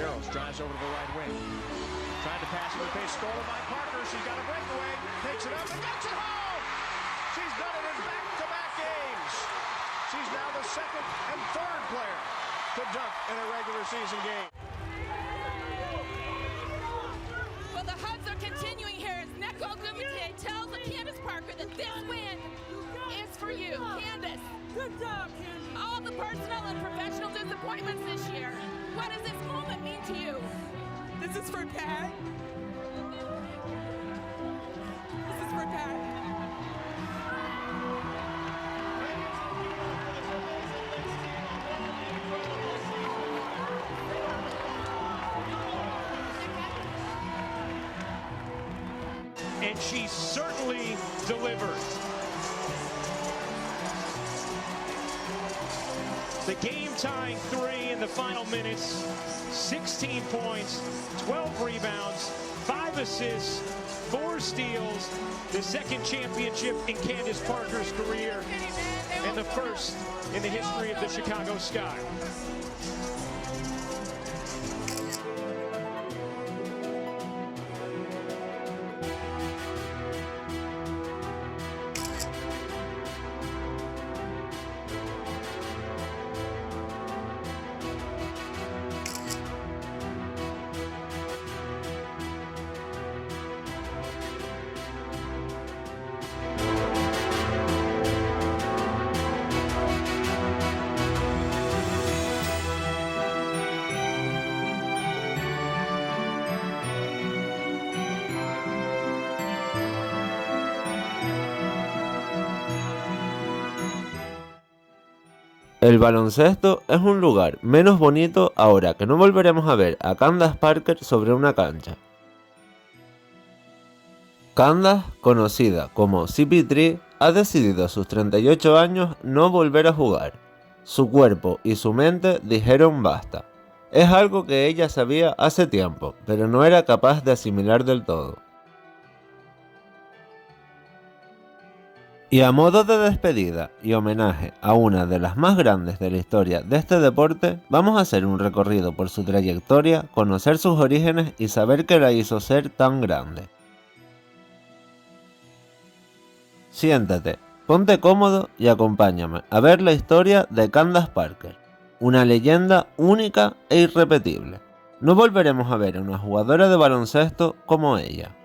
Barros drives over to the right wing. Trying to pass it with pace, stolen by Parker. She's got a breakaway, takes it up and gets it home! She's done it in back-to-back games. She's now the second and third player to dunk in a regular season game. Well, the hugs are continuing here as Nneka Ogwumike tells Candace Parker that this win is for you. Candace, good job, Candace. All the personal and professional disappointments this year. What does this moment mean to you? This is for Pat. This is for Pat. And she certainly delivered. The game-tying three in the final minutes, 16 points, 12 rebounds, 5 assists, 4 steals, the second championship in Candace Parker's career, and the first in the history of the Chicago Sky. El baloncesto es un lugar menos bonito ahora que no volveremos a ver a Candace Parker sobre una cancha. Candace, conocida como CP3, ha decidido a sus 38 años no volver a jugar. Su cuerpo y su mente dijeron basta. Es algo que ella sabía hace tiempo, pero no era capaz de asimilar del todo. Y a modo de despedida y homenaje a una de las más grandes de la historia de este deporte, vamos a hacer un recorrido por su trayectoria, conocer sus orígenes y saber qué la hizo ser tan grande. Siéntate, ponte cómodo y acompáñame a ver la historia de Candace Parker, una leyenda única e irrepetible. No volveremos a ver a una jugadora de baloncesto como ella.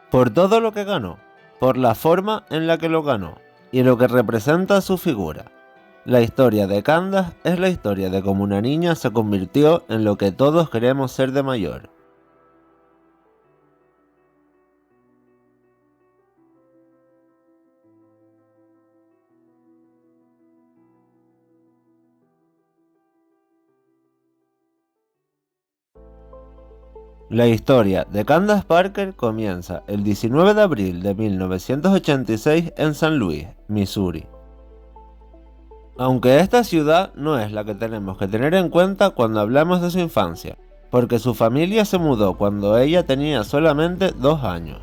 Por todo lo que ganó, por la forma en la que lo ganó y lo que representa su figura. La historia de Candace es la historia de cómo una niña se convirtió en lo que todos queremos ser de mayor. La historia de Candace Parker comienza el 19 de abril de 1986 en San Luis, Missouri. Aunque esta ciudad no es la que tenemos que tener en cuenta cuando hablamos de su infancia, porque su familia se mudó cuando ella tenía solamente 2 años.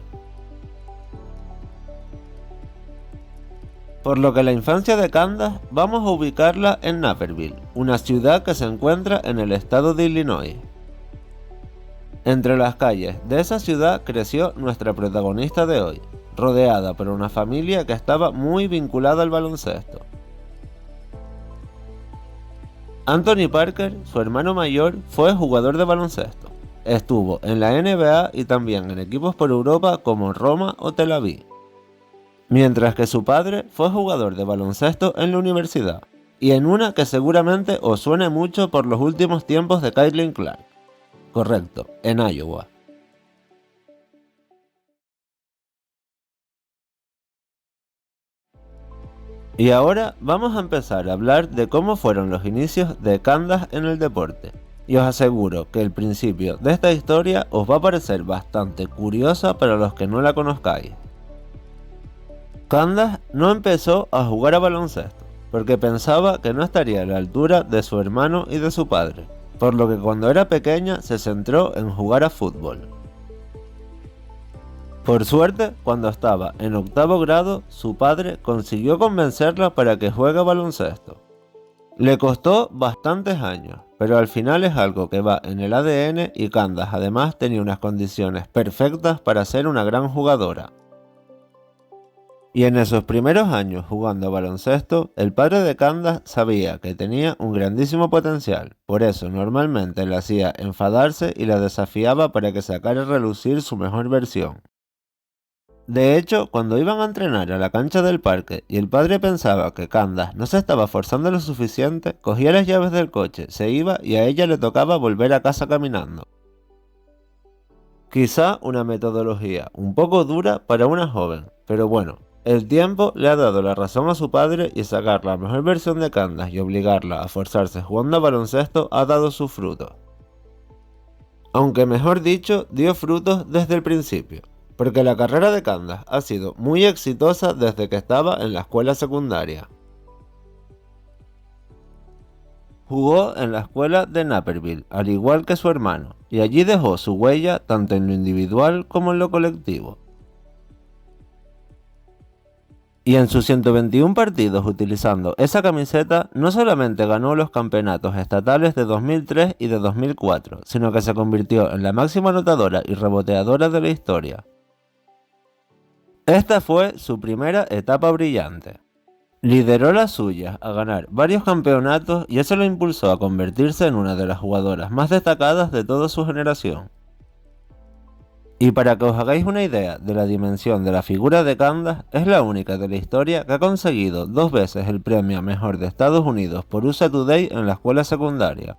Por lo que la infancia de Candace vamos a ubicarla en Naperville, una ciudad que se encuentra en el estado de Illinois. Entre las calles de esa ciudad creció nuestra protagonista de hoy, rodeada por una familia que estaba muy vinculada al baloncesto. Anthony Parker, su hermano mayor, fue jugador de baloncesto. Estuvo en la NBA y también en equipos por Europa como Roma o Tel Aviv. Mientras que su padre fue jugador de baloncesto en la universidad, y en una que seguramente os suene mucho por los últimos tiempos de Caitlin Clark. Correcto, en Iowa. Y ahora vamos a empezar a hablar de cómo fueron los inicios de Candace en el deporte. Y os aseguro que el principio de esta historia os va a parecer bastante curiosa para los que no la conozcáis. Candace no empezó a jugar a baloncesto, porque pensaba que no estaría a la altura de su hermano y de su padre. Por lo que cuando era pequeña se centró en jugar a fútbol. Por suerte, cuando estaba en 8º grado, su padre consiguió convencerla para que juegue baloncesto. Le costó bastantes años, pero al final es algo que va en el ADN y Candace además tenía unas condiciones perfectas para ser una gran jugadora. Y en esos primeros años jugando baloncesto, el padre de Candace sabía que tenía un grandísimo potencial, por eso normalmente le hacía enfadarse y la desafiaba para que sacara a relucir su mejor versión. De hecho, cuando iban a entrenar a la cancha del parque y el padre pensaba que Candace no se estaba forzando lo suficiente, cogía las llaves del coche, se iba y a ella le tocaba volver a casa caminando. Quizá una metodología un poco dura para una joven, pero bueno, el tiempo le ha dado la razón a su padre y sacar la mejor versión de Candace y obligarla a forzarse jugando a baloncesto ha dado sus frutos. Aunque mejor dicho, dio frutos desde el principio. Porque la carrera de Candace ha sido muy exitosa desde que estaba en la escuela secundaria. Jugó en la escuela de Naperville, al igual que su hermano, y allí dejó su huella tanto en lo individual como en lo colectivo. Y en sus 121 partidos utilizando esa camiseta, no solamente ganó los campeonatos estatales de 2003 y de 2004, sino que se convirtió en la máxima anotadora y reboteadora de la historia. Esta fue su primera etapa brillante. Lideró las suyas a ganar varios campeonatos y eso lo impulsó a convertirse en una de las jugadoras más destacadas de toda su generación. Y para que os hagáis una idea de la dimensión de la figura de Candace, es la única de la historia que ha conseguido 2 veces el premio a Mejor de Estados Unidos por USA Today en la escuela secundaria.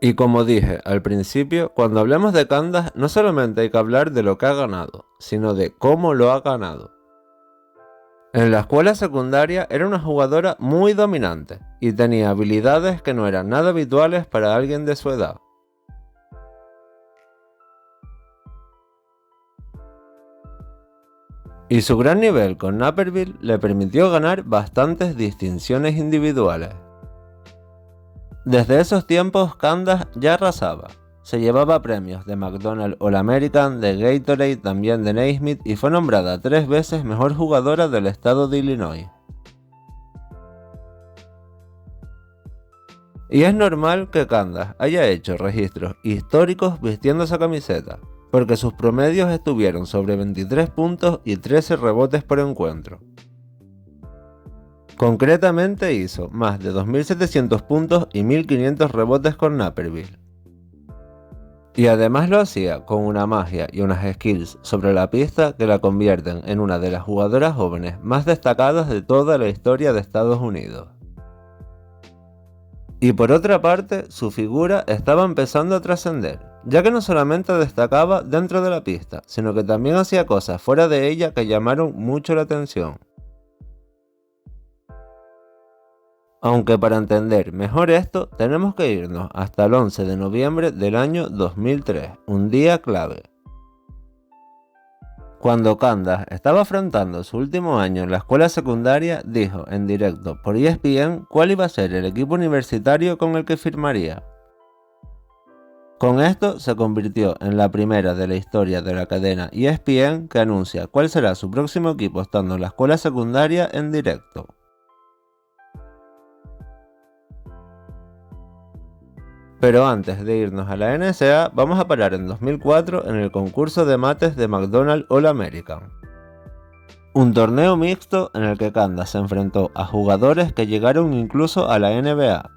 Y como dije al principio, cuando hablemos de Candace no solamente hay que hablar de lo que ha ganado, sino de cómo lo ha ganado. En la escuela secundaria era una jugadora muy dominante y tenía habilidades que no eran nada habituales para alguien de su edad. Y su gran nivel con Naperville le permitió ganar bastantes distinciones individuales. Desde esos tiempos Candace ya arrasaba. Se llevaba premios de McDonald's All-American, de Gatorade, también de Naismith y fue nombrada 3 veces mejor jugadora del estado de Illinois. Y es normal que Candace haya hecho registros históricos vistiendo esa camiseta, porque sus promedios estuvieron sobre 23 puntos y 13 rebotes por encuentro. Concretamente hizo más de 2.700 puntos y 1.500 rebotes con Naperville. Y además lo hacía con una magia y unas skills sobre la pista que la convierten en una de las jugadoras jóvenes más destacadas de toda la historia de Estados Unidos. Y por otra parte, su figura estaba empezando a trascender, ya que no solamente destacaba dentro de la pista, sino que también hacía cosas fuera de ella que llamaron mucho la atención. Aunque para entender mejor esto, tenemos que irnos hasta el 11 de noviembre del año 2003, un día clave. Cuando Candace estaba afrontando su último año en la escuela secundaria, dijo en directo por ESPN cuál iba a ser el equipo universitario con el que firmaría. Con esto se convirtió en la primera de la historia de la cadena ESPN que anuncia cuál será su próximo equipo estando en la escuela secundaria en directo. Pero antes de irnos a la NCAA, vamos a parar en 2004 en el concurso de mates de McDonald's All-American. Un torneo mixto en el que Candace se enfrentó a jugadores que llegaron incluso a la NBA.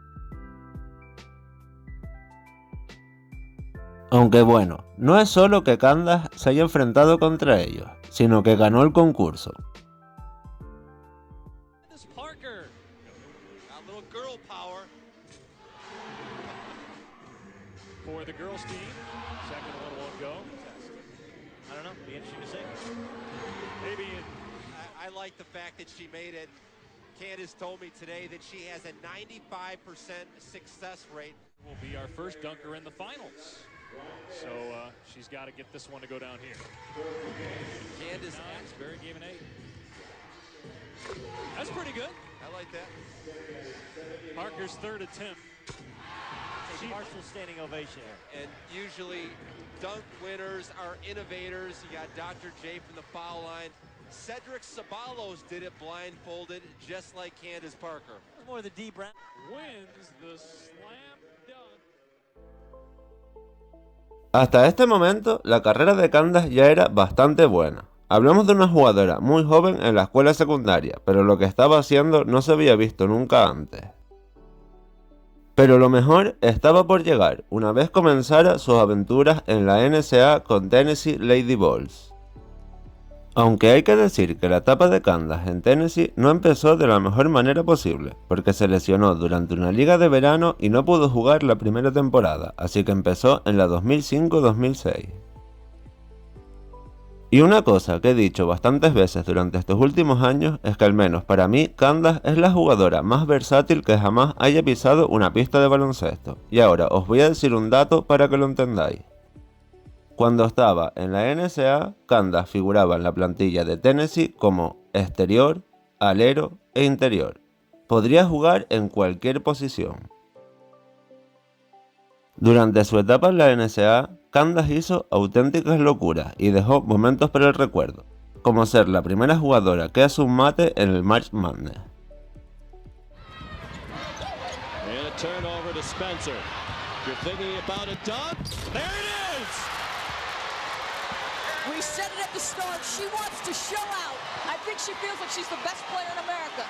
Aunque bueno, no es solo que Candace se haya enfrentado contra ellos, sino que ganó el concurso. For the girls team, second one won't go. I don't know, be interesting to see. Maybe I like the fact that she made it Candace told me today that she has a 95% success rate. Will be our first dunker in the finals. So she's got to get this one to go down here. Candace Asbury gave an 8. That's pretty good. I like that. Parker's third attempt. Partial standing ovation here. And usually dunk winners are innovators. You got Dr. J from the foul line. Cedric Ceballos did it blindfolded, just like Candace Parker. More the D. Brown. Wins the slam dunk. Hasta este momento, la carrera de Candace ya era bastante buena. Hablamos de una jugadora muy joven en la escuela secundaria, pero lo que estaba haciendo no se había visto nunca antes. Pero lo mejor estaba por llegar, una vez comenzara sus aventuras en la NCAA con Tennessee Lady Vols. Aunque hay que decir que la etapa de Candace en Tennessee no empezó de la mejor manera posible, porque se lesionó durante una liga de verano y no pudo jugar la primera temporada, así que empezó en la 2005-2006. Y una cosa que he dicho bastantes veces durante estos últimos años es que al menos para mí Candace es la jugadora más versátil que jamás haya pisado una pista de baloncesto. Y ahora os voy a decir un dato para que lo entendáis. Cuando estaba en la NCAA, Candace figuraba en la plantilla de Tennessee como exterior, alero e interior. Podría jugar en cualquier posición. Durante su etapa en la NCAA, Candace hizo auténticas locuras y dejó momentos para el recuerdo, como ser la primera jugadora que hace un mate en el March Madness. And a turnover to Spencer. You're thinking about a dunk? There it is! We said it at the start. She wants to show out. I think she feels like she's the best player in America.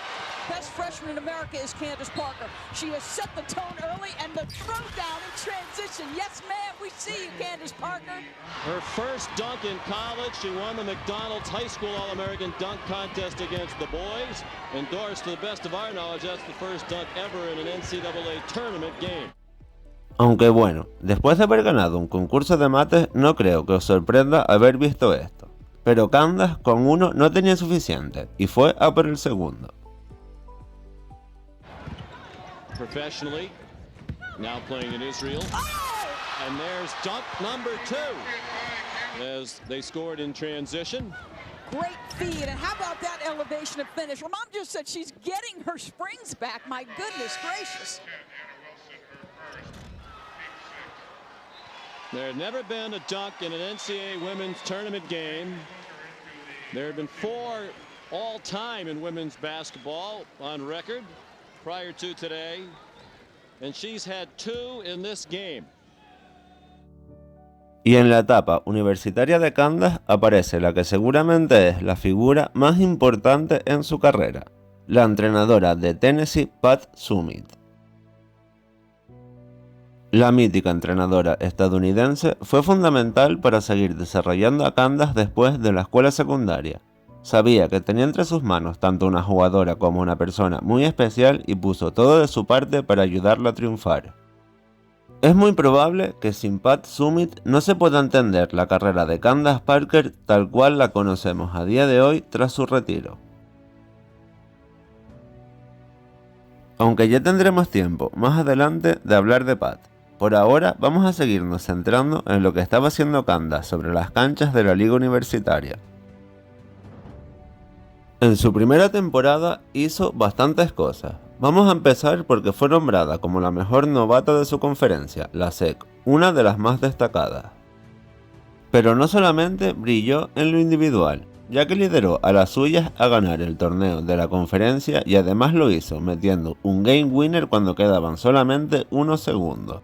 Best freshman in America is Candace Parker. She has set the tone early and the throwdown in transition. Yes, ma'am, we see you, Candace Parker. Her first dunk in college. She won the McDonald's High School All-American Dunk Contest against the boys. Endorsed, to the best of our knowledge, that's the first dunk ever in an NCAA tournament game. Aunque bueno, después de haber ganado un concurso de mates, no creo que os sorprenda haber visto esto. Pero Candace con uno no tenía suficiente, y fue a por el segundo. Professionally, now playing in Israel. And there's dunk number 2. As they scored in transition. Great feed, and how about that elevation and finish? Well, Mom just said she's getting her springs back. My goodness gracious. There had never been a dunk in an NCAA women's tournament game. There have been 4 all-time in women's basketball on record prior to today, and she's had 2 in this game. Y en la etapa universitaria de Candace aparece la que seguramente es la figura más importante en su carrera, la entrenadora de Tennessee, Pat Summitt. La mítica entrenadora estadounidense fue fundamental para seguir desarrollando a Candace después de la escuela secundaria. Sabía que tenía entre sus manos tanto una jugadora como una persona muy especial y puso todo de su parte para ayudarla a triunfar. Es muy probable que sin Pat Summitt no se pueda entender la carrera de Candace Parker tal cual la conocemos a día de hoy tras su retiro. Aunque ya tendremos tiempo más adelante de hablar de Pat. Por ahora vamos a seguirnos centrando en lo que estaba haciendo Candace sobre las canchas de la liga universitaria. En su primera temporada hizo bastantes cosas. Vamos a empezar porque fue nombrada como la mejor novata de su conferencia, la SEC, una de las más destacadas. Pero no solamente brilló en lo individual, ya que lideró a las suyas a ganar el torneo de la conferencia y además lo hizo metiendo un game winner cuando quedaban solamente unos segundos.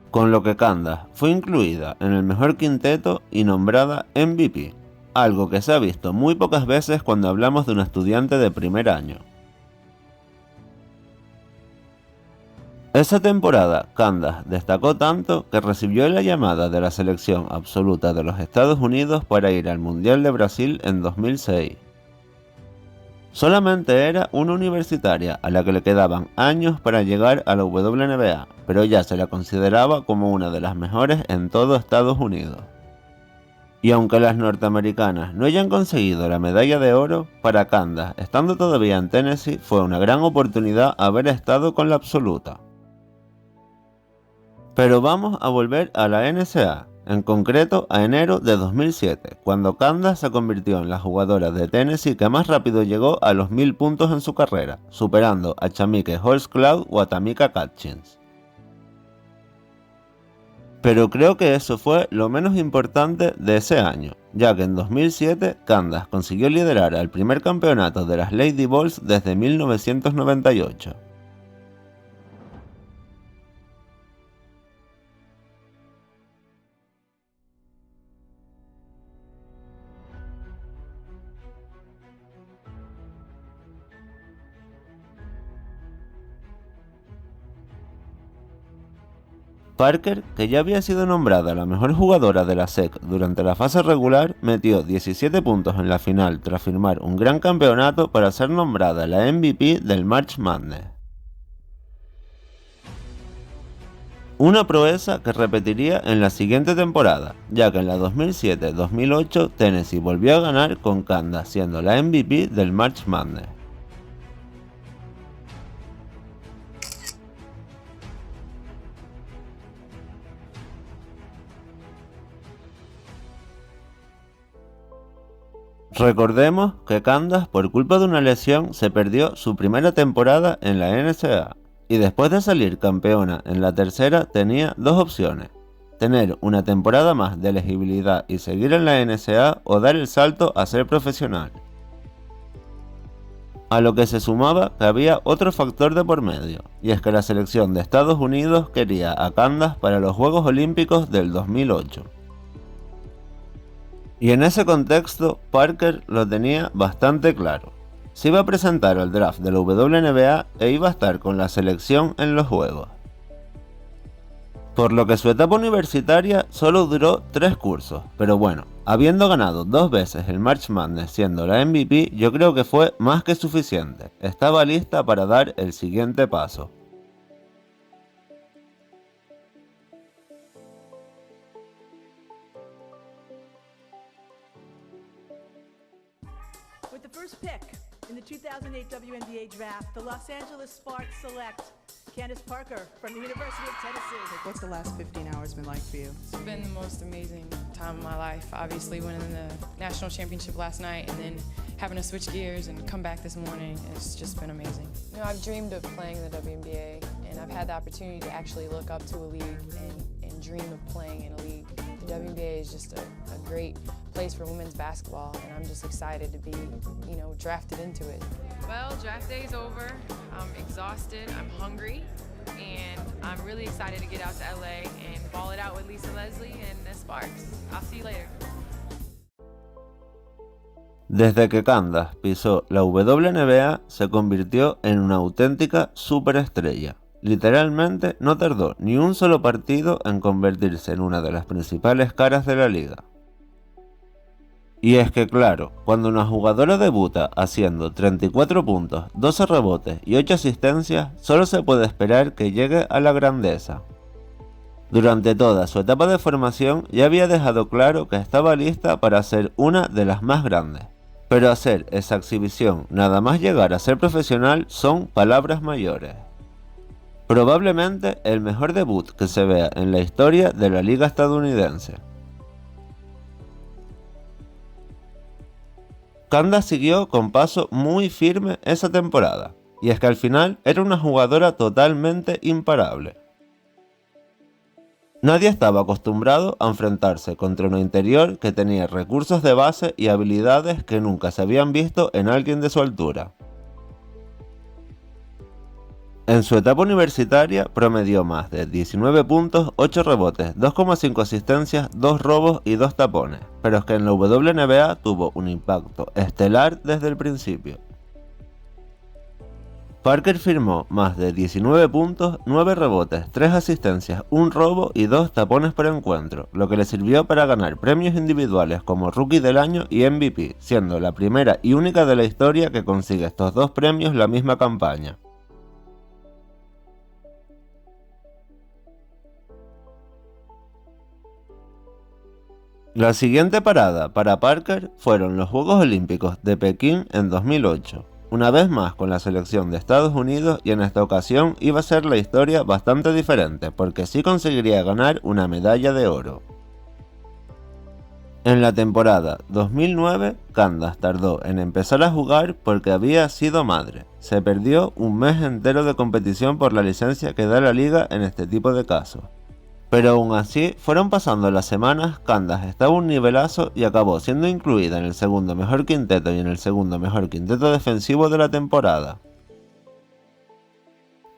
Con lo que Candace fue incluida en el mejor quinteto y nombrada MVP, algo que se ha visto muy pocas veces cuando hablamos de un estudiante de primer año. Esa temporada, Candace destacó tanto que recibió la llamada de la selección absoluta de los Estados Unidos para ir al Mundial de Brasil en 2006. Solamente era una universitaria a la que le quedaban años para llegar a la WNBA, pero ya se la consideraba como una de las mejores en todo Estados Unidos. Y aunque las norteamericanas no hayan conseguido la medalla de oro, para Candace, estando todavía en Tennessee, fue una gran oportunidad haber estado con la absoluta. Pero vamos a volver a la NCAA, en concreto a enero de 2007, cuando Candace se convirtió en la jugadora de Tennessee que más rápido llegó a los 1000 puntos en su carrera, superando a Chamique Holmes-Cloud o a Tamika Catchings. Pero creo que eso fue lo menos importante de ese año, ya que en 2007 Candace consiguió liderar al primer campeonato de las Lady Vols desde 1998. Parker, que ya había sido nombrada la mejor jugadora de la SEC durante la fase regular, metió 17 puntos en la final tras firmar un gran campeonato para ser nombrada la MVP del March Madness. Una proeza que repetiría en la siguiente temporada, ya que en la 2007-2008 Tennessee volvió a ganar con Candace siendo la MVP del March Madness. Recordemos que Candace, por culpa de una lesión, se perdió su primera temporada en la NCAA, y después de salir campeona en la tercera tenía dos opciones: tener una temporada más de elegibilidad y seguir en la NCAA o dar el salto a ser profesional. A lo que se sumaba que había otro factor de por medio, y es que la selección de Estados Unidos quería a Candace para los Juegos Olímpicos del 2008. Y en ese contexto, Parker lo tenía bastante claro. Se iba a presentar al draft de la WNBA e iba a estar con la selección en los juegos. Por lo que su etapa universitaria solo duró 3 cursos, pero bueno, habiendo ganado 2 veces el March Madness siendo la MVP, yo creo que fue más que suficiente. Estaba lista para dar el siguiente paso. With the first pick in the 2008 WNBA draft, the Los Angeles Sparks select Candace Parker from the University of Tennessee. What's the last 15 hours been like for you? It's been the most amazing time of my life. Obviously winning the national championship last night and then having to switch gears and come back this morning, it's just been amazing. You know, I've dreamed of playing in the WNBA, and I've had the opportunity to actually look up to a league and dream of playing in a league. The WNBA is just a great place for women's basketball, and I'm just excited to be, you know, drafted into it. Well, draft day is over. I'm exhausted, I'm hungry, and I'm really excited to get out to LA and ball it out with Lisa Leslie and the Sparks. I'll see you later. Desde que Candace pisó la WNBA, se convirtió en una auténtica superestrella. Literalmente no tardó ni un solo partido en convertirse en una de las principales caras de la liga. Y es que claro, cuando una jugadora debuta haciendo 34 puntos, 12 rebotes y 8 asistencias, solo se puede esperar que llegue a la grandeza. Durante toda su etapa de formación ya había dejado claro que estaba lista para ser una de las más grandes. Pero hacer esa exhibición, nada más llegar a ser profesional, son palabras mayores. Probablemente el mejor debut que se vea en la historia de la liga estadounidense. Candace siguió con paso muy firme esa temporada, y es que al final era una jugadora totalmente imparable. Nadie estaba acostumbrado a enfrentarse contra una interior que tenía recursos de base y habilidades que nunca se habían visto en alguien de su altura. En su etapa universitaria promedió más de 19 puntos, 8 rebotes, 2,5 asistencias, 2 robos y 2 tapones, pero es que en la WNBA tuvo un impacto estelar desde el principio. Parker firmó más de 19 puntos, 9 rebotes, 3 asistencias, 1 robo y 2 tapones por encuentro, lo que le sirvió para ganar premios individuales como Rookie del Año y MVP, siendo la primera y única de la historia que consigue estos dos premios la misma campaña. La siguiente parada para Parker fueron los Juegos Olímpicos de Pekín en 2008, una vez más con la selección de Estados Unidos, y en esta ocasión iba a ser la historia bastante diferente porque sí conseguiría ganar una medalla de oro. En la temporada 2009, Candace tardó en empezar a jugar porque había sido madre. Se perdió un mes entero de competición por la licencia que da la liga en este tipo de casos. Pero aún así, fueron pasando las semanas, Candace estaba a un nivelazo y acabó siendo incluida en el segundo mejor quinteto y en el segundo mejor quinteto defensivo de la temporada.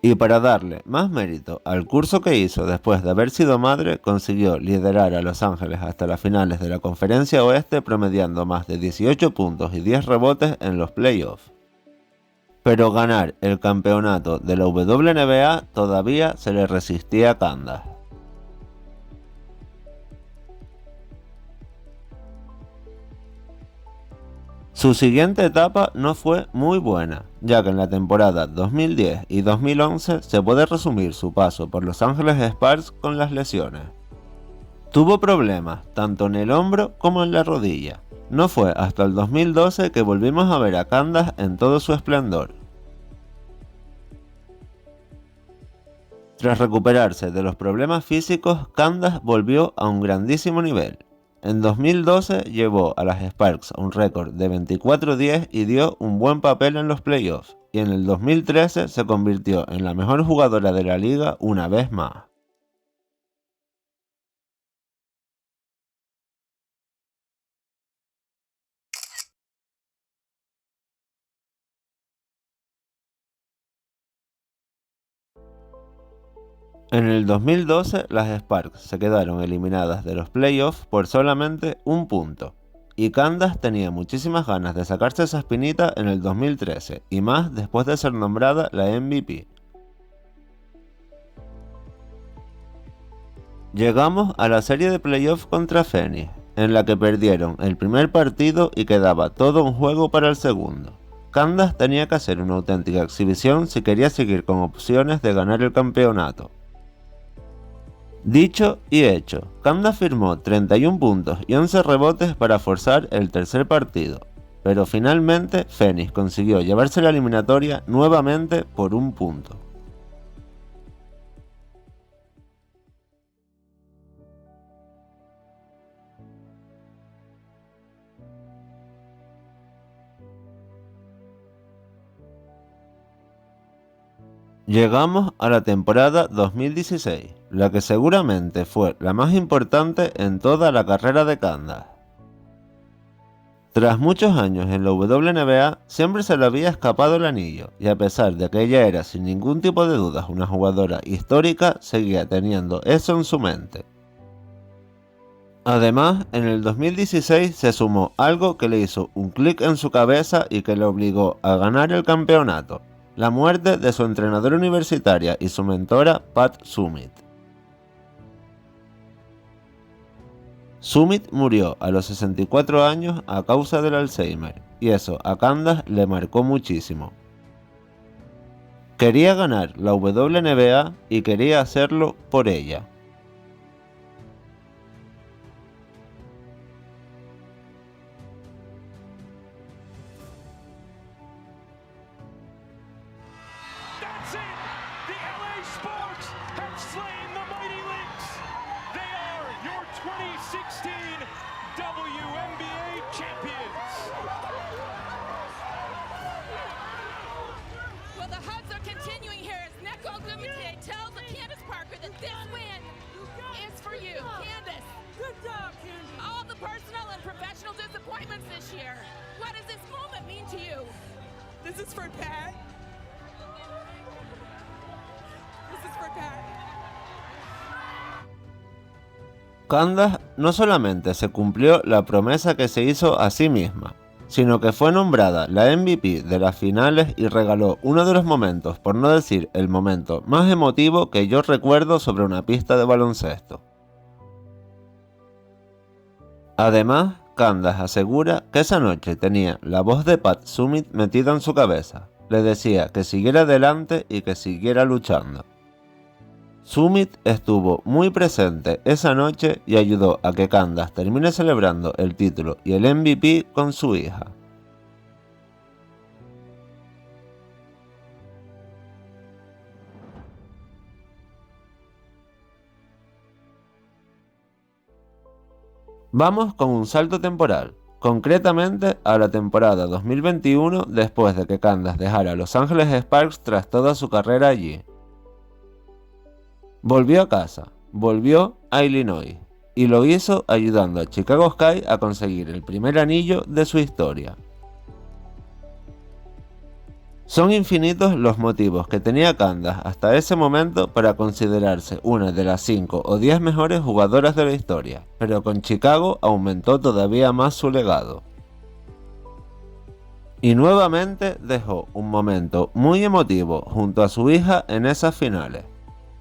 Y para darle más mérito al curso que hizo después de haber sido madre, consiguió liderar a Los Ángeles hasta las finales de la Conferencia Oeste promediando más de 18 puntos y 10 rebotes en los playoffs. Pero ganar el campeonato de la WNBA todavía se le resistía a Candace. Su siguiente etapa no fue muy buena, ya que en la temporada 2010 y 2011 se puede resumir su paso por Los Ángeles Sparks con las lesiones. Tuvo problemas tanto en el hombro como en la rodilla. No fue hasta el 2012 que volvimos a ver a Candace en todo su esplendor. Tras recuperarse de los problemas físicos, Candace volvió a un grandísimo nivel. En 2012 llevó a las Sparks a un récord de 24-10 y dio un buen papel en los playoffs, y en el 2013 se convirtió en la mejor jugadora de la liga una vez más. En el 2012, las Sparks se quedaron eliminadas de los playoffs por solamente un punto, y Candace tenía muchísimas ganas de sacarse esa espinita en el 2013, y más después de ser nombrada la MVP. Llegamos a la serie de playoffs contra Phoenix, en la que perdieron el primer partido y quedaba todo un juego para el segundo. Candace tenía que hacer una auténtica exhibición si quería seguir con opciones de ganar el campeonato. Dicho y hecho, Candace firmó 31 puntos y 11 rebotes para forzar el tercer partido, pero finalmente Phoenix consiguió llevarse la eliminatoria nuevamente por un punto. Llegamos a la temporada 2016, la que seguramente fue la más importante en toda la carrera de Candace. Tras muchos años en la WNBA, siempre se le había escapado el anillo, y a pesar de que ella era sin ningún tipo de dudas una jugadora histórica, seguía teniendo eso en su mente. Además, en el 2016 se sumó algo que le hizo un clic en su cabeza y que le obligó a ganar el campeonato: la muerte de su entrenadora universitaria y su mentora Pat Summitt. Summitt murió a los 64 años a causa del Alzheimer, y eso a Candace le marcó muchísimo. Quería ganar la WNBA y quería hacerlo por ella. This is for Pat. This is for Pat. Candace no solamente se cumplió la promesa que se hizo a sí misma, sino que fue nombrada la MVP de las finales y regaló uno de los momentos, por no decir el momento más emotivo que yo recuerdo sobre una pista de baloncesto. Además, Candace asegura que esa noche tenía la voz de Pat Summitt metida en su cabeza. Le decía que siguiera adelante y que siguiera luchando. Sumit estuvo muy presente esa noche y ayudó a que Candace termine celebrando el título y el MVP con su hija. Vamos con un salto temporal, concretamente a la temporada 2021 después de que Candace dejara Los Ángeles Sparks tras toda su carrera allí. Volvió a casa, volvió a Illinois, y lo hizo ayudando a Chicago Sky a conseguir el primer anillo de su historia. Son infinitos los motivos que tenía Candace hasta ese momento para considerarse una de las 5 o 10 mejores jugadoras de la historia, pero con Chicago aumentó todavía más su legado. Y nuevamente dejó un momento muy emotivo junto a su hija en esas finales.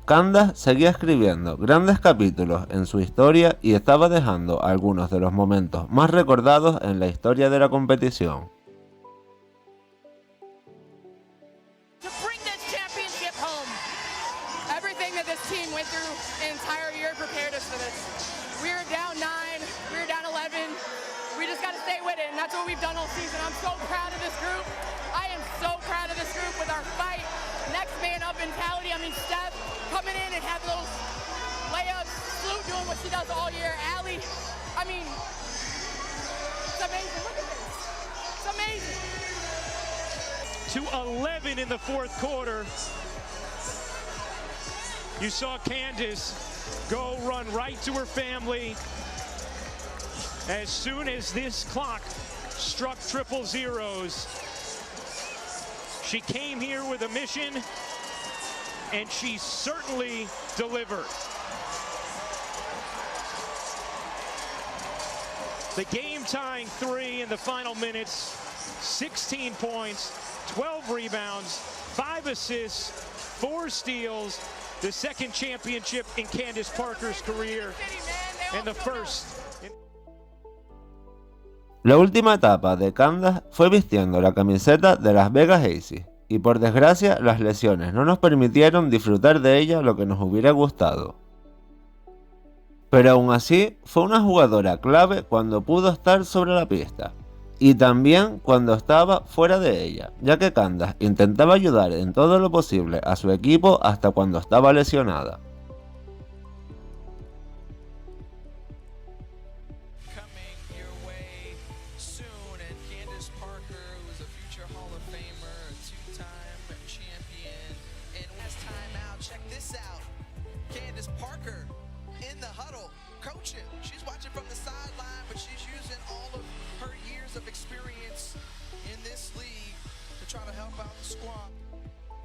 Candace seguía escribiendo grandes capítulos en su historia y estaba dejando algunos de los momentos más recordados en la historia de la competición. That's what we've done all season. I'm so proud of this group. I am so proud of this group with our fight, next man up mentality. I mean, Steph coming in and having those layups, Slu doing what she does all year, Allie, I mean, it's amazing. Look at this. It's amazing. To 11 in the fourth quarter. You saw Candace go run right to her family. As soon as this clock struck triple zeros, she came here with a mission, and she certainly delivered. The game-tying 3 in the final minutes, 16 points, 12 rebounds, 5 assists, 4 steals, the second championship in Candace Parker's career, and the first. La última etapa de Candace fue vistiendo la camiseta de Las Vegas Aces, y por desgracia las lesiones no nos permitieron disfrutar de ella lo que nos hubiera gustado. Pero aún así fue una jugadora clave cuando pudo estar sobre la pista, y también cuando estaba fuera de ella, ya que Candace intentaba ayudar en todo lo posible a su equipo hasta cuando estaba lesionada.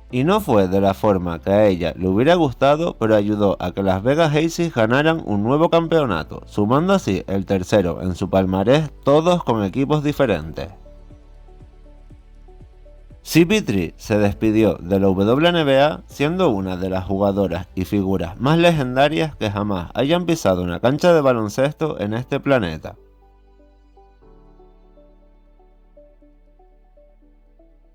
Y no fue de la forma que a ella le hubiera gustado, pero ayudó a que Las Vegas Aces ganaran un nuevo campeonato, sumando así el tercero en su palmarés, todos con equipos diferentes. CP3 se despidió de la WNBA siendo una de las jugadoras y figuras más legendarias que jamás hayan pisado una cancha de baloncesto en este planeta.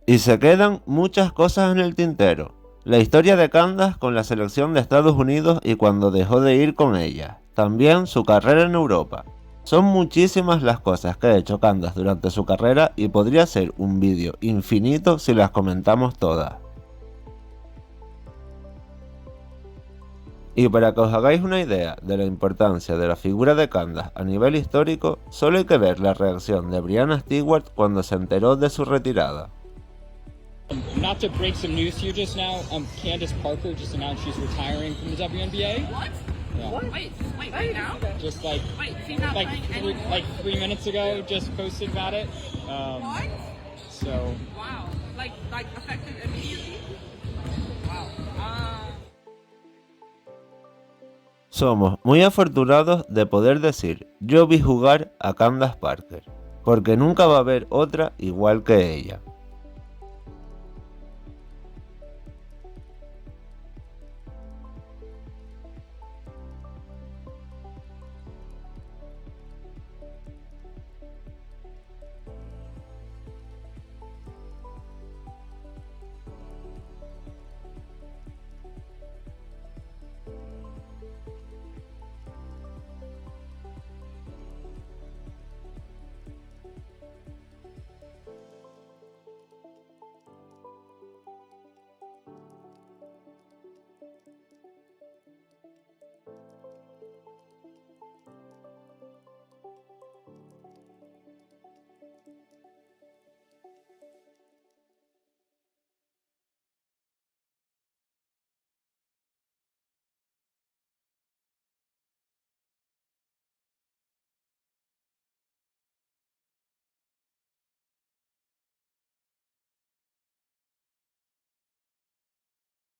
Y se quedan muchas cosas en el tintero. La historia de Candace con la selección de Estados Unidos y cuando dejó de ir con ella. También su carrera en Europa. Son muchísimas las cosas que ha hecho Candace durante su carrera y podría ser un vídeo infinito si las comentamos todas. Y para que os hagáis una idea de la importancia de la figura de Candace a nivel histórico, solo hay que ver la reacción de Breanna Stewart cuando se enteró de su retirada. Not to break some news to you just now, Candace Parker just announced she's retiring from the WNBA. What? Yeah. What? Wait now? Just like 3 minutes ago, just posted about it. What? So. Wow. Like affected immediately? Wow. Somos muy afortunados de poder decir, yo vi jugar a Candace Parker, porque nunca va a haber otra igual que ella.